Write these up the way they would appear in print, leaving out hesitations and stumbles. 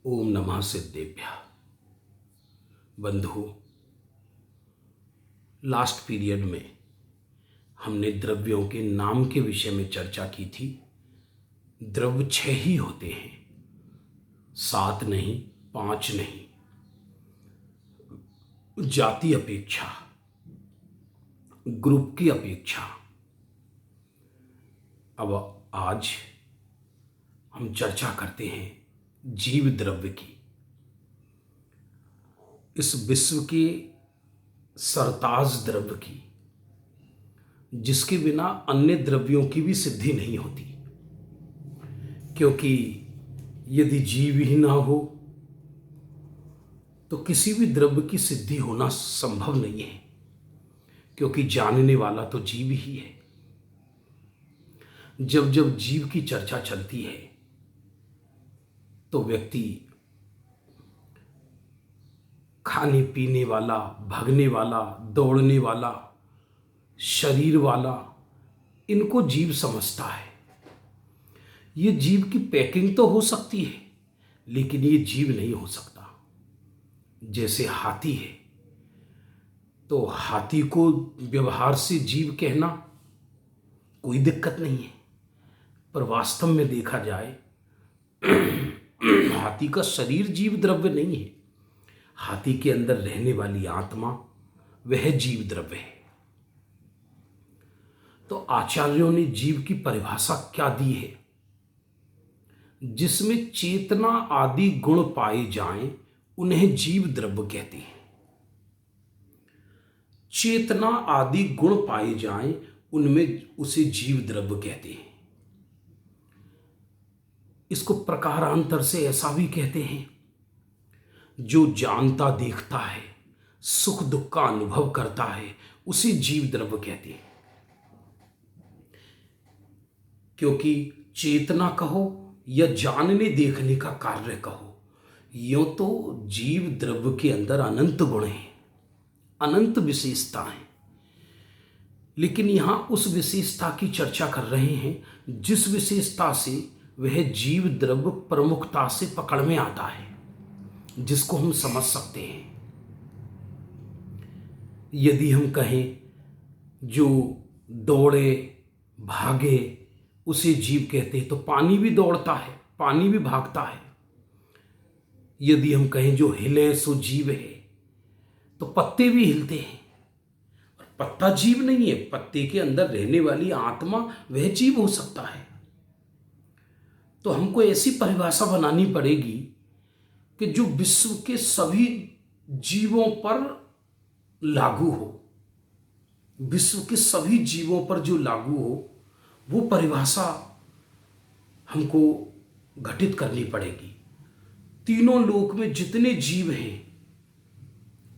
ओम नमः सिद्धेभ्यः। बंधु, last period में हमने द्रव्यों के नाम के विषय में चर्चा की थी। द्रव्य 6 ही होते हैं, 7 नहीं, 5 नहीं। जाति अपेक्षा, ग्रुप की अपेक्षा। अब आज हम चर्चा करते हैं जीव द्रव्य की। इस विश्व के सरताज द्रव्य की, जिसके बिना अन्य द्रव्यों की भी सिद्धि नहीं होती। क्योंकि यदि जीव ही ना हो तो किसी भी द्रव्य की सिद्धि होना संभव नहीं है, क्योंकि जानने वाला तो जीव ही है। जब जब जीव की चर्चा चलती है तो व्यक्ति खाने पीने वाला, भागने वाला, दौड़ने वाला, शरीर वाला, इनको जीव समझता है। ये जीव की पैकिंग तो हो सकती है, लेकिन ये जीव नहीं हो सकता। जैसे हाथी है, तो हाथी को व्यवहार से जीव कहना कोई दिक्कत नहीं है, पर वास्तव में देखा जाए हाथी का शरीर जीव द्रव्य नहीं है। हाथी के अंदर रहने वाली आत्मा, वह जीव द्रव्य है। तो आचार्यों ने जीव की परिभाषा क्या दी है? जिसमें चेतना आदि गुण पाए जाएं, उन्हें जीव द्रव्य कहते हैं। चेतना आदि गुण पाए जाएं, उनमें उसे जीव द्रव्य कहते हैं। इसको प्रकारांतर से ऐसा भी कहते हैं, जो जानता देखता है, सुख दुख का अनुभव करता है, उसे जीव द्रव्य कहते हैं। क्योंकि चेतना कहो या जानने देखने का कार्य कहो, यूं तो जीव द्रव्य के अंदर अनंत गुण हैं, अनंत विशेषता हैं। लेकिन यहां उस विशेषता की चर्चा कर रहे हैं जिस विशेषता से वह जीव द्रव्य प्रमुखता से पकड़ में आता है, जिसको हम समझ सकते हैं। यदि हम कहें जो दौड़े भागे उसे जीव कहते हैं, तो पानी भी दौड़ता है, पानी भी भागता है। यदि हम कहें जो हिले सो जीव है, तो पत्ते भी हिलते हैं। और पत्ता जीव नहीं है, पत्ते के अंदर रहने वाली आत्मा वह जीव हो सकता है। तो हमको ऐसी परिभाषा बनानी पड़ेगी कि जो विश्व के सभी जीवों पर लागू हो, विश्व के सभी जीवों पर जो लागू हो, वो परिभाषा हमको घटित करनी पड़ेगी। तीनों लोक में जितने जीव हैं,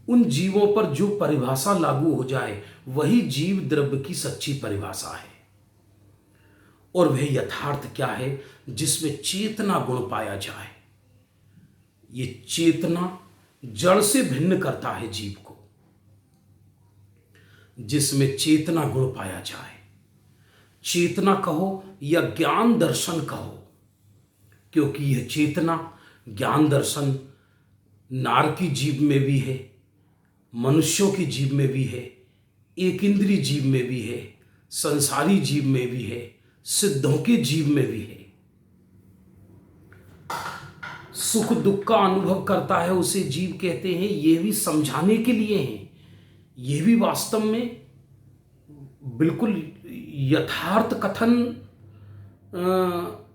उन जीवों पर जो परिभाषा लागू हो जाए, वही जीव द्रव्य की सच्ची परिभाषा है। और वह यथार्थ क्या है? जिसमें चेतना गुण पाया जाए। ये चेतना जड़ से भिन्न करता है जीव को, जिसमें चेतना गुण पाया जाए। चेतना कहो या ज्ञान दर्शन कहो, क्योंकि यह चेतना ज्ञान दर्शन नार की जीव में भी है, मनुष्यों की जीव में भी है, एक इंद्रिय जीव में भी है, संसारी जीव में भी है, सिद्धों के जीव में भी है। सुख दुख का अनुभव करता है, उसे जीव कहते हैं। ये भी समझाने के लिए हैं, ये भी वास्तव में बिल्कुल यथार्थ कथन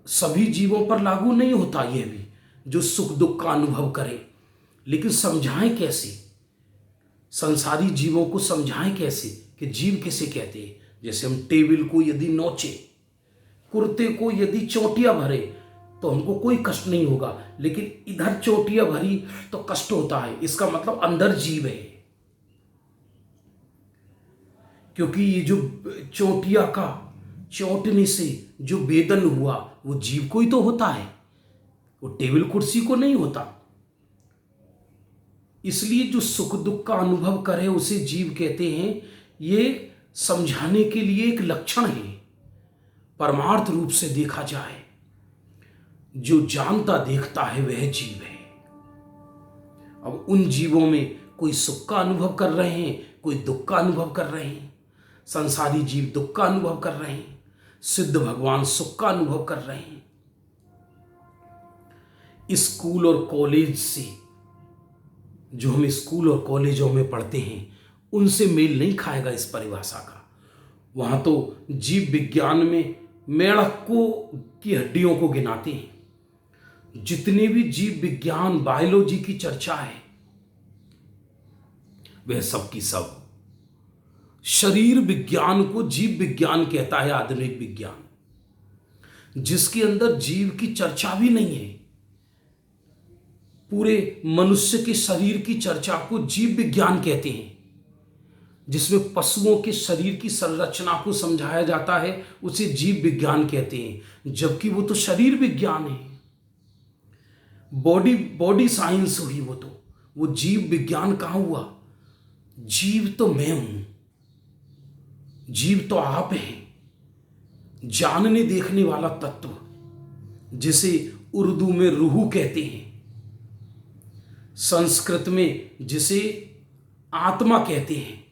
सभी जीवों पर लागू नहीं होता। यह भी जो सुख दुख का अनुभव करे, लेकिन समझाएं कैसे? संसारी जीवों को समझाएं कैसे कि जीव किसे कहते हैं? जैसे हम टेबल को यदि नोचे, कुर्ते को यदि चोटियां भरे, तो हमको कोई कष्ट नहीं होगा, लेकिन इधर चोटियां भरी तो कष्ट होता है। इसका मतलब अंदर जीव है। क्योंकि ये जो चोटिया का चोटने से जो वेदन हुआ, वो जीव को ही तो होता है, वो टेबल कुर्सी को नहीं होता। इसलिए जो सुख दुख का अनुभव करे, उसे जीव कहते हैं। ये समझाने के लिए एक लक्षण है। परमार्थ रूप से देखा जाए, जो जानता देखता है वह जीव है। अब उन जीवों में कोई सुख का अनुभव कर रहे हैं, कोई दुख का अनुभव कर रहे हैं। संसारी जीव दुख का अनुभव कर रहे हैं, सिद्ध भगवान सुख का अनुभव कर रहे हैं। स्कूल और कॉलेज से, जो हम स्कूल और कॉलेजों में पढ़ते हैं, उनसे मेल नहीं खाएगा इस परिभाषा का। वहां तो जीव विज्ञान में मेंढकों की हड्डियों को गिनाते हैं। जितने भी जीव विज्ञान, बायोलॉजी की चर्चा है, वह सब की सब शरीर विज्ञान को जीव विज्ञान कहता है, आधुनिक विज्ञान, जिसके अंदर जीव की चर्चा भी नहीं है। पूरे मनुष्य के शरीर की चर्चा को जीव विज्ञान कहते हैं, जिसमें पशुओं के शरीर की संरचना को समझाया जाता है, उसे जीव विज्ञान कहते हैं, जबकि वो तो शरीर विज्ञान है। बॉडी साइंस हुई वो जीव विज्ञान कहाँ हुआ? जीव तो मैं हूं, जीव तो आप हैं, जानने देखने वाला तत्व, जिसे उर्दू में रूह कहते हैं, संस्कृत में जिसे आत्मा कहते हैं,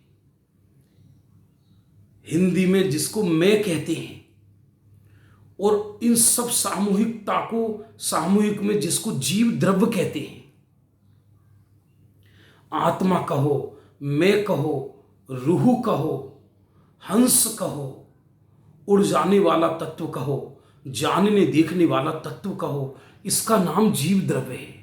हिंदी में जिसको मैं कहते हैं, और इन सब सामूहिकता को, सामूहिक में जिसको जीव द्रव्य कहते हैं। आत्मा कहो, मैं कहो, रूह कहो, हंस कहो, उड़ जाने वाला तत्व कहो, जानने देखने वाला तत्व कहो, इसका नाम जीव द्रव्य है।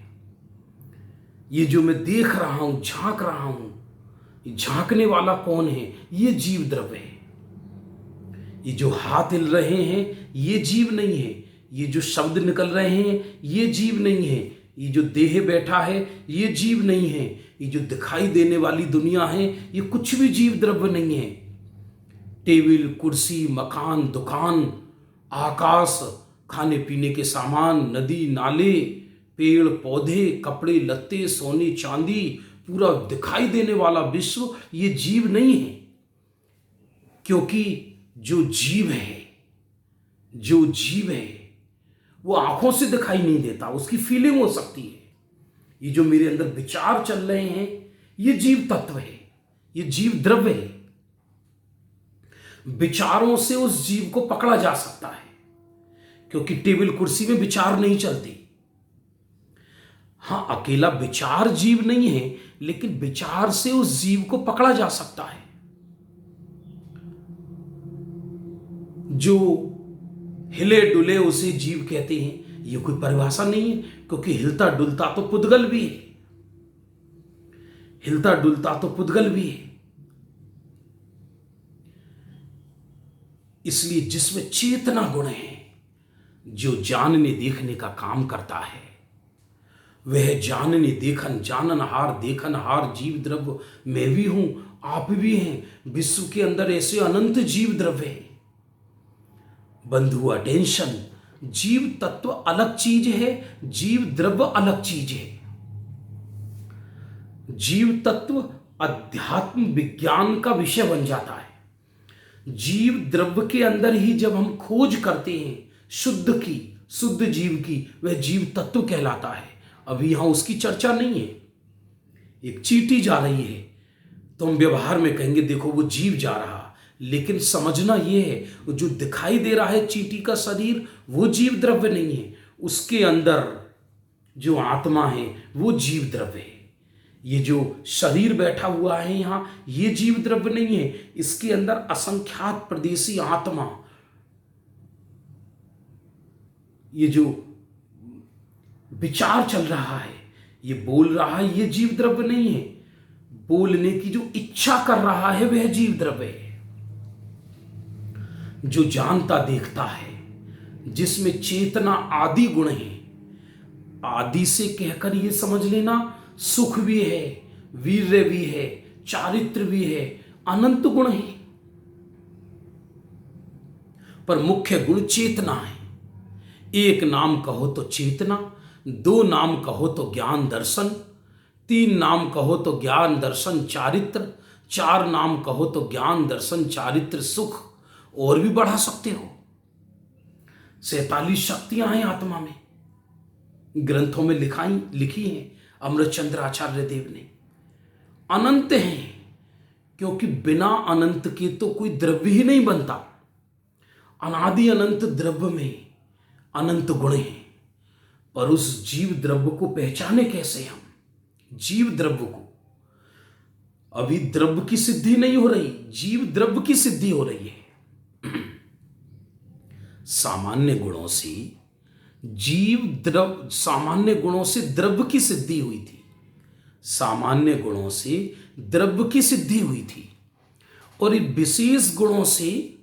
ये जो मैं देख रहा हूं, झांक रहा हूं, झांकने वाला कौन है? ये जीव द्रव्य है। ये जो हाथ हिल रहे हैं, ये जीव नहीं है। ये जो शब्द निकल रहे हैं, ये जीव नहीं है। ये जो देह बैठा है, ये जीव नहीं है। ये जो दिखाई देने वाली दुनिया है, ये कुछ भी जीव द्रव्य नहीं है। टेबल, कुर्सी, मकान, दुकान, आकाश, खाने पीने के सामान, नदी नाले, पेड़ पौधे, कपड़े लत्ते, सोने चांदी, पूरा दिखाई देने वाला विश्व, ये जीव नहीं है। क्योंकि जो जीव है वो आंखों से दिखाई नहीं देता, उसकी फीलिंग हो सकती है। ये जो मेरे अंदर विचार चल रहे हैं, ये जीव तत्व है, ये जीव द्रव्य है। विचारों से उस जीव को पकड़ा जा सकता है, क्योंकि टेबल कुर्सी में विचार नहीं चलते। हां, अकेला विचार जीव नहीं है, लेकिन विचार से उस जीव को पकड़ा जा सकता है। जो हिले डुले उसे जीव कहते हैं, ये कोई परिभाषा नहीं है, क्योंकि हिलता डुलता तो पुद्गल भी है। हिलता डुलता तो पुद्गल भी है। इसलिए जिसमें चेतना गुण है, जो जानने देखने का काम करता है, वह जानने देखन, जाननहार देखनहार जीव द्रव्य मैं भी हूं, आप भी हैं। विश्व के अंदर ऐसे अनंत जीव द्रव्य हैं। बंधु अटेंशन, जीव तत्व अलग चीज है, जीव द्रव्य अलग चीज है। जीव तत्व अध्यात्म विज्ञान का विषय बन जाता है। जीव द्रव्य के अंदर ही जब हम खोज करते हैं शुद्ध जीव की, वह जीव तत्व कहलाता है। अभी यहां उसकी चर्चा नहीं है। एक चींटी जा रही है तो हम व्यवहार में कहेंगे देखो वो जीव जा रहा, लेकिन समझना यह है जो दिखाई दे रहा है चींटी का शरीर, वो जीव द्रव्य नहीं है। उसके अंदर जो आत्मा है वो जीव द्रव्य है। ये जो शरीर बैठा हुआ है यहां, ये जीव द्रव्य नहीं है। इसके अंदर असंख्यात प्रदेशी आत्मा, ये जो विचार चल रहा है, ये बोल रहा है, ये जीव द्रव्य नहीं है। बोलने की जो इच्छा कर रहा है वह जीव द्रव्य है। जो जानता देखता है, जिसमें चेतना आदि गुण है, आदि से कहकर ये समझ लेना सुख भी है, वीर्य भी है, चारित्र भी है, अनंत गुण है। पर मुख्य गुण चेतना है। एक नाम कहो तो चेतना, दो नाम कहो तो ज्ञान दर्शन, तीन नाम कहो तो ज्ञान दर्शन चारित्र, चार नाम कहो तो ज्ञान दर्शन चारित्र सुख, और भी बढ़ा सकते हो। 47 शक्तियां हैं आत्मा में, ग्रंथों में लिखी हैं। अमृतचंद्र आचार्य देव ने। अनंत हैं क्योंकि बिना अनंत के तो कोई द्रव्य ही नहीं बनता। अनादि अनंत द्रव्य में अनंत गुण हैं, पर उस जीव द्रव्य को पहचाने कैसे हम? जीव द्रव्य को अभी द्रव्य की सिद्धि नहीं हो रही, जीव द्रव्य की सिद्धि हो रही है। सामान्य गुणों से सामान्य गुणों से द्रव्य की सिद्धि हुई थी। सामान्य गुणों से द्रव्य की सिद्धि हुई थी, और इन विशेष गुणों से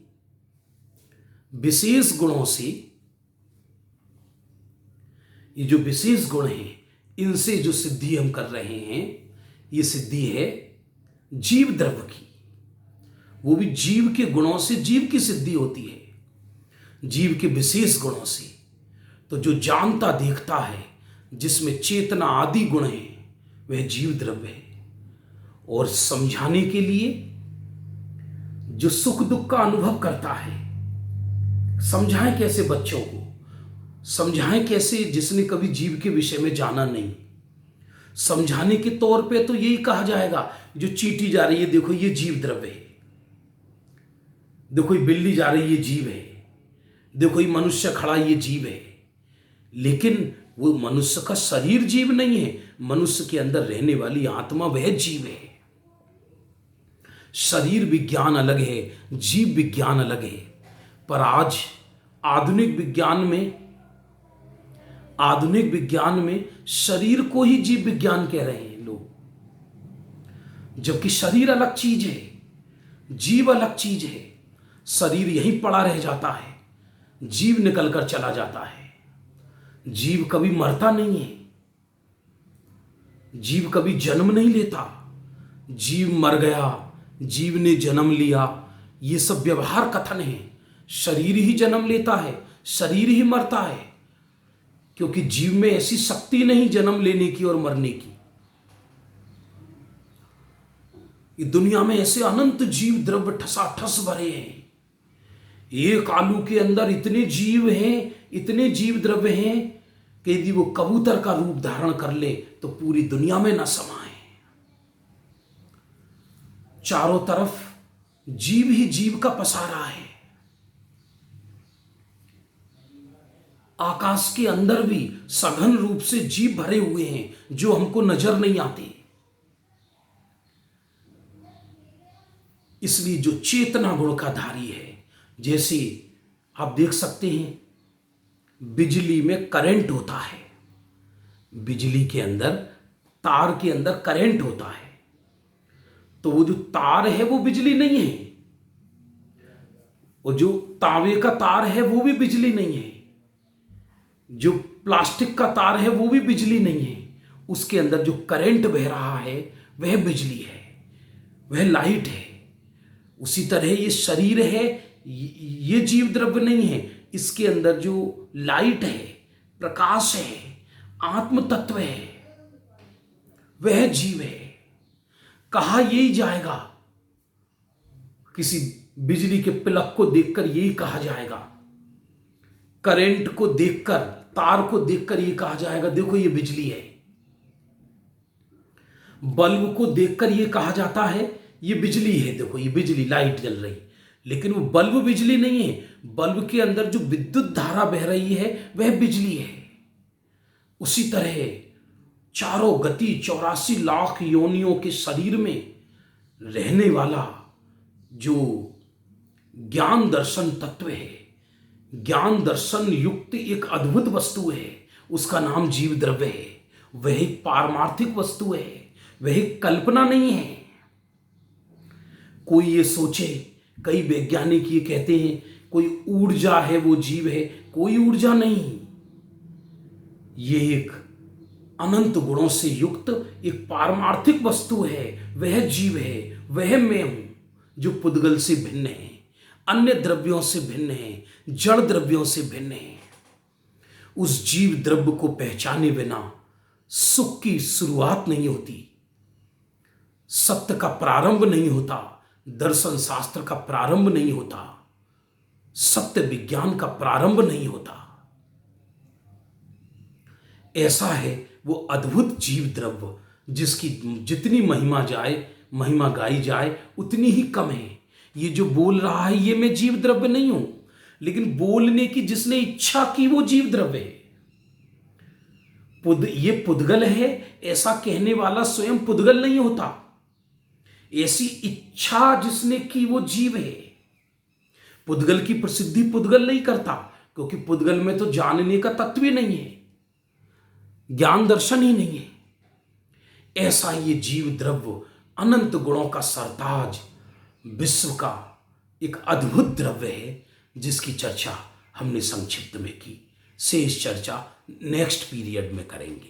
ये जो विशेष गुण हैं, इनसे जो सिद्धि हम कर रहे हैं, ये सिद्धि है जीव द्रव्य की। वो भी जीव के गुणों से जीव की सिद्धि होती है, जीव के विशेष गुणों से। तो जो जानता देखता है, जिसमें चेतना आदि गुण है, वह जीव द्रव्य है। और समझाने के लिए जो सुख दुख का अनुभव करता है, समझाएं कैसे बच्चों को, समझाएं कैसे जिसने कभी जीव के विषय में जाना नहीं। समझाने के तौर पे तो यही कहा जाएगा, जो चींटी जा रही है देखो ये जीव द्रव्य है, देखो ये बिल्ली जा रही है ये जीव है, देखो ये मनुष्य खड़ा ये जीव है। लेकिन वो मनुष्य का शरीर जीव नहीं है, मनुष्य के अंदर रहने वाली आत्मा वह जीव है। शरीर विज्ञान अलग है, जीव विज्ञान अलग है। पर आज आधुनिक विज्ञान में शरीर को ही जीव विज्ञान कह रहे हैं लोग, जबकि शरीर अलग चीज है, जीव अलग चीज है। शरीर यहीं पड़ा रह जाता है, जीव निकल कर चला जाता है। जीव कभी मरता नहीं है, जीव कभी जन्म नहीं लेता। जीव मर गया, जीव ने जन्म लिया, ये सब व्यवहार कथन है। शरीर ही जन्म लेता है, शरीर ही मरता है, क्योंकि जीव में ऐसी शक्ति नहीं जन्म लेने की और मरने की। ये दुनिया में ऐसे अनंत जीव द्रव्य ठसाठस भरे हैं। एक आलू के अंदर इतने जीव हैं, इतने जीव द्रव्य हैं कि यदि वो कबूतर का रूप धारण कर ले तो पूरी दुनिया में न समाए। चारों तरफ जीव ही जीव का पसारा है। आकाश के अंदर भी सघन रूप से जीव भरे हुए हैं, जो हमको नजर नहीं आते। इसलिए जो चेतना गुण का धारी है, जैसे आप देख सकते हैं बिजली में करंट होता है, बिजली के अंदर तार के अंदर करंट होता है, तो वो जो तार है वो बिजली नहीं है, और जो तांबे का तार है वो भी बिजली नहीं है, जो प्लास्टिक का तार है वो भी बिजली नहीं है। उसके अंदर जो करंट बह रहा है वह बिजली है, वह लाइट है। उसी तरह ये शरीर है, ये जीव द्रव्य नहीं है। इसके अंदर जो लाइट है, प्रकाश है, आत्म तत्व है, वह जीव है। कहा यही जाएगा, किसी बिजली के प्लग को देखकर यही कहा जाएगा, करंट को देखकर, तार को देखकर यही कहा जाएगा देखो ये बिजली है। बल्ब को देखकर यह कहा जाता है ये बिजली है, देखो ये बिजली, लाइट जल रही। लेकिन वो बल्ब बिजली नहीं है, बल्ब के अंदर जो विद्युत धारा बह रही है वह बिजली है। उसी तरह चारों गति 84 लाख योनियों के शरीर में रहने वाला जो ज्ञान दर्शन तत्व है, ज्ञान दर्शन युक्त एक अद्भुत वस्तु है, उसका नाम जीव द्रव्य है। वह एक पारमार्थिक वस्तु है, वह एक कल्पना नहीं है। कोई ये सोचे, कई वैज्ञानिक ये कहते हैं कोई ऊर्जा है वो जीव है, कोई ऊर्जा नहीं। ये एक अनंत गुणों से युक्त एक पारमार्थिक वस्तु है, वह जीव है, वह मैं हूं, जो पुद्गल से भिन्न है, अन्य द्रव्यों से भिन्न है, जड़ द्रव्यों से भिन्न है। उस जीव द्रव्य को पहचाने बिना सुख की शुरुआत नहीं होती, सत्य का प्रारंभ नहीं होता, दर्शन शास्त्र का प्रारंभ नहीं होता, सत्य विज्ञान का प्रारंभ नहीं होता। ऐसा है वो अद्भुत जीव द्रव्य जिसकी जितनी महिमा गाई जाए उतनी ही कम है। ये जो बोल रहा है ये मैं जीव द्रव्य नहीं हूं, लेकिन बोलने की जिसने इच्छा की वो जीव द्रव्य है। ये पुद्गल है ऐसा कहने वाला स्वयं पुद्गल नहीं होता। ऐसी इच्छा जिसने की वो जीव है। पुद्गल की प्रसिद्धि पुद्गल नहीं करता, क्योंकि पुद्गल में तो जानने का तत्व ही नहीं है, ज्ञान दर्शन ही नहीं है। ऐसा ये जीव द्रव्य अनंत गुणों का सरताज, विश्व का एक अद्भुत द्रव्य है, जिसकी चर्चा हमने संक्षिप्त में की। शेष चर्चा नेक्स्ट पीरियड में करेंगे।